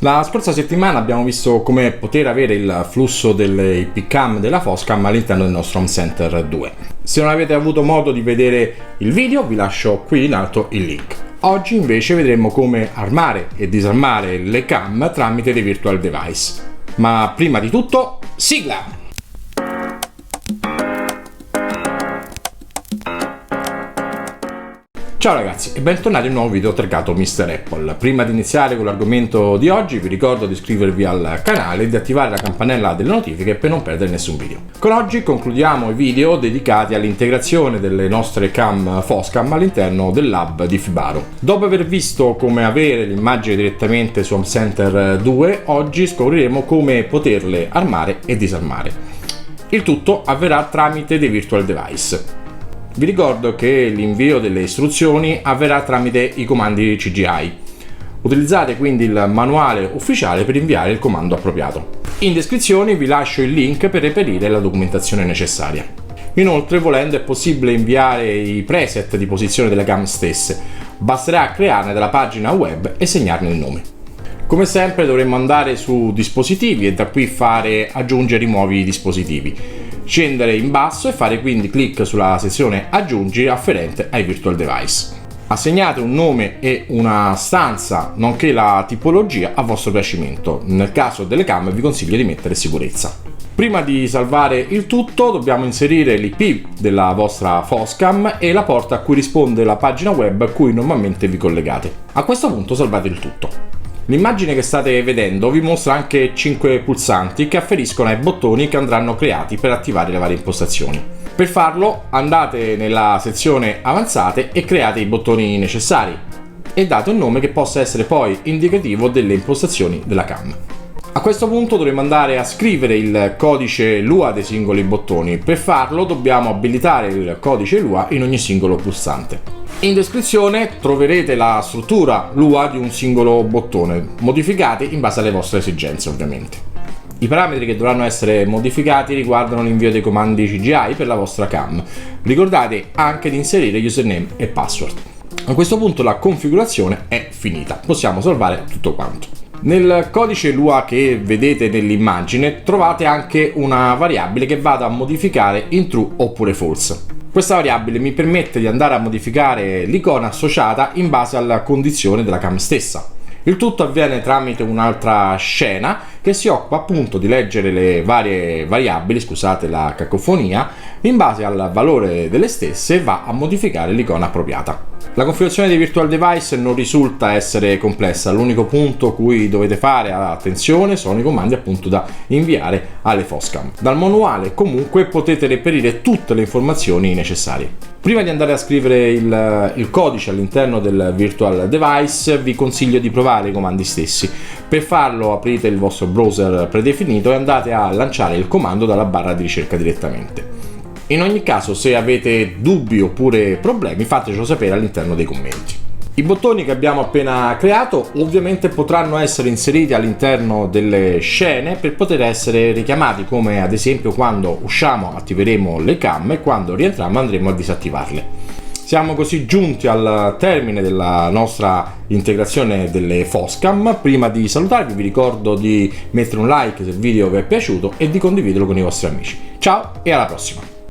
La scorsa settimana abbiamo visto come poter avere il flusso delle IP cam della Foscam all'interno del nostro Home Center 2. Se non avete avuto modo di vedere il video, vi lascio qui in alto il link. Oggi invece vedremo come armare e disarmare le cam tramite dei virtual device. Ma prima di tutto, sigla! Ciao ragazzi e bentornati in un nuovo video targato Mr. Apple. Prima di iniziare con l'argomento di oggi vi ricordo di iscrivervi al canale e di attivare la campanella delle notifiche per non perdere nessun video. Con oggi concludiamo i video dedicati all'integrazione delle nostre cam Foscam all'interno del lab di Fibaro. Dopo aver visto come avere l'immagine direttamente su Home Center 2, oggi scopriremo come poterle armare e disarmare. Il tutto avverrà tramite dei virtual device. Vi ricordo che l'invio delle istruzioni avverrà tramite i comandi CGI. Utilizzate quindi il manuale ufficiale per inviare il comando appropriato. In descrizione vi lascio il link per reperire la documentazione necessaria. Inoltre, volendo, è possibile inviare i preset di posizione delle cam stesse. Basterà crearne dalla pagina web e segnarne il nome. Come sempre dovremo andare su dispositivi e da qui fare aggiungere i nuovi dispositivi. Scendere in basso e fare quindi clic sulla sezione aggiungi afferente ai virtual device. Assegnate un nome e una stanza nonché la tipologia a vostro piacimento. Nel caso delle cam vi consiglio di mettere sicurezza. Prima di salvare il tutto dobbiamo inserire l'IP della vostra Foscam e la porta a cui risponde la pagina web a cui normalmente vi collegate. A questo punto salvate il tutto. L'immagine che state vedendo vi mostra anche 5 pulsanti che afferiscono ai bottoni che andranno creati per attivare le varie impostazioni. Per farlo andate nella sezione avanzate e create i bottoni necessari e date un nome che possa essere poi indicativo delle impostazioni della cam. A questo punto dovremo andare a scrivere il codice Lua dei singoli bottoni. Per farlo dobbiamo abilitare il codice Lua in ogni singolo pulsante. In descrizione troverete la struttura Lua di un singolo bottone, modificati in base alle vostre esigenze ovviamente. I parametri che dovranno essere modificati riguardano l'invio dei comandi CGI per la vostra cam. Ricordate anche di inserire username e password. A questo punto la configurazione è finita, possiamo salvare tutto quanto. Nel codice Lua che vedete nell'immagine trovate anche una variabile che vado a modificare in true oppure false. Questa variabile mi permette di andare a modificare l'icona associata in base alla condizione della cam stessa. Il tutto avviene tramite un'altra scena che si occupa appunto di leggere le varie variabili, scusate la cacofonia, in base al valore delle stesse e va a modificare l'icona appropriata. La configurazione dei virtual device non risulta essere complessa, l'unico punto cui dovete fare attenzione sono i comandi appunto da inviare alle Foscam. Dal manuale comunque potete reperire tutte le informazioni necessarie. Prima di andare a scrivere il codice all'interno del virtual device vi consiglio di provare i comandi stessi. Per farlo aprite il vostro browser predefinito e andate a lanciare il comando dalla barra di ricerca direttamente. In ogni caso, se avete dubbi oppure problemi, fatecelo sapere all'interno dei commenti. I bottoni che abbiamo appena creato ovviamente potranno essere inseriti all'interno delle scene per poter essere richiamati, come ad esempio quando usciamo attiveremo le cam e quando rientriamo andremo a disattivarle. Siamo così giunti al termine della nostra integrazione delle Foscam. Prima di salutarvi vi ricordo di mettere un like se il video vi è piaciuto e di condividerlo con i vostri amici. Ciao e alla prossima!